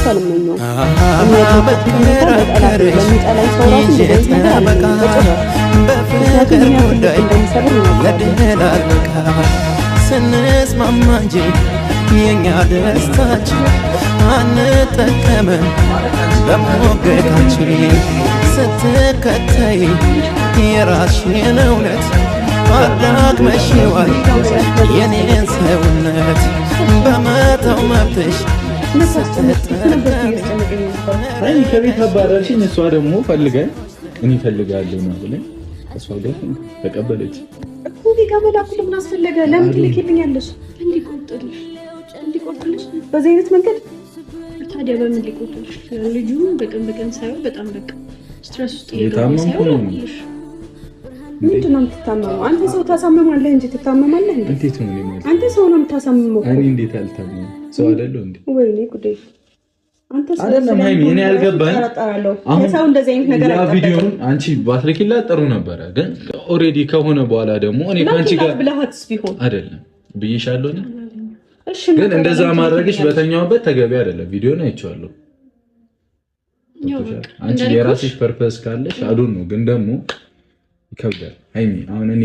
አልመኘውም። ለሚጠላኝ ሰው ራሱ እንደዚህ ነገር አልመኘውም። በፍቅር ጉዳይ ለድል አልበቃ ስንስማማ እንጂ የኛ ደስታችን አንጠቀምም በሞገታችን ስትከተይ የራስሽን እውነት አዳክመሽዋል የኔን ሰውነት በመተው መብትሽ ከቤት አባራችን እሷ ደግሞ ፈልገን እኔ ፈልጋለሁ ነው ብለን እሷ ጋር ተቀበለች እኮ ቢጋ መላኩ ለምን አስፈለገ? ለምን ትልኪልኛለሽ? እንዲቆርጥልሽ በዚህ አይነት መንገድ ታዲያ በምን ሊቆርጥልሽ? ልጁ በቀን በቀን ሳይሆን በጣም በቃ ስትረስ ውስጥ እየገባ ሳይሆን ምንድን ነው የምትታመመው? አንተ ሰው ታሳምማለህ እንጂ ትታመማለህ እንዴ? እንዴት ነው ማለት? አንተ ሰው ነው የምታሳምመው። እኔ እንዴት አልታመም? ሰው አይደለሁ እንዴ? ወይኔ ጉዴ! አንተ ሰው አይደለም ሃይሚ፣ እኔ ያልገባኝ አሁን ሰው እንደዚህ አይነት ነገር አይጠበቅም። ቪዲዮውን አንቺ ባትልኪላት ጥሩ ነበረ፣ ግን ኦሬዲ ከሆነ በኋላ ደግሞ እኔ ካንቺ ጋር ብለሃትስ ቢሆን አይደለም ብዬሻለሁ። እሺ፣ ግን እንደዛ ማድረግሽ በተኛውበት ተገቢ አይደለም። ቪዲዮውን አይቼዋለሁ። አንቺ የራስሽ ፐርፐስ ካለሽ አዱን ነው፣ ግን ደግሞ ይከብዳል ሃይሚ። አሁን እኔ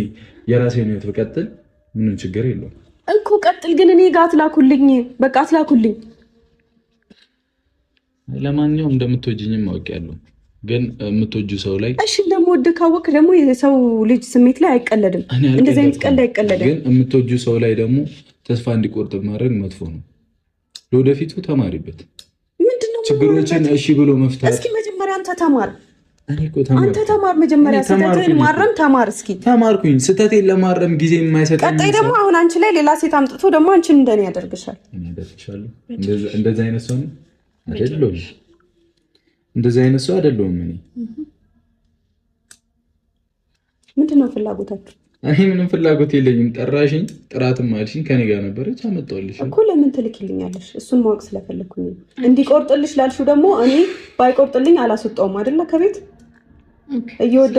የራሴን ህይወት ብቀጥል ምንም ችግር የለውም እኮ ቀጥል፣ ግን እኔ ጋር አትላኩልኝ፣ በቃ አትላኩልኝ። ለማንኛውም እንደምትወጂኝም አውቄያለሁ፣ ግን የምትወጁ ሰው ላይ እሺ፣ እንደምወድ ካወቅ ደግሞ የሰው ልጅ ስሜት ላይ አይቀለድም። እንደዚህ አይነት ቀልድ አይቀለድም። ግን የምትወጁ ሰው ላይ ደግሞ ተስፋ እንዲቆርጥ ማድረግ መጥፎ ነው። ለወደፊቱ ተማሪበት። ምንድነው ችግሮችን እሺ ብሎ መፍታት። እስኪ መጀመሪያ አንተ ተማር። አንተ ተማር መጀመሪያ፣ ስህተትህን ማረም ተማር። እስኪ ተማርኩኝ፣ ስህተቴን ለማረም ጊዜ የማይሰጠኝ ቀጣይ ደግሞ አሁን አንቺ ላይ ሌላ ሴት አምጥቶ ደግሞ አንቺን እንደኔ ያደርግሻል። እንደዛ አይነት ሰው አይደለሁም። እንደዛ አይነት ሰው አይደለሁም። እኔ ምንድነው ፍላጎታችሁ? እኔ ምንም ፍላጎት የለኝም። ጠራሽኝ፣ ጥራትም አልሽኝ፣ ከኔ ጋር ነበረች፣ አመጣሁልሽ እኮ። ለምን ትልኪልኛለሽ? እሱን ማወቅ ስለፈለኩኝ እንዲቆርጥልሽ ላልሽው ደግሞ እኔ ባይቆርጥልኝ አላስወጣውም አይደለ ከቤት እየወደ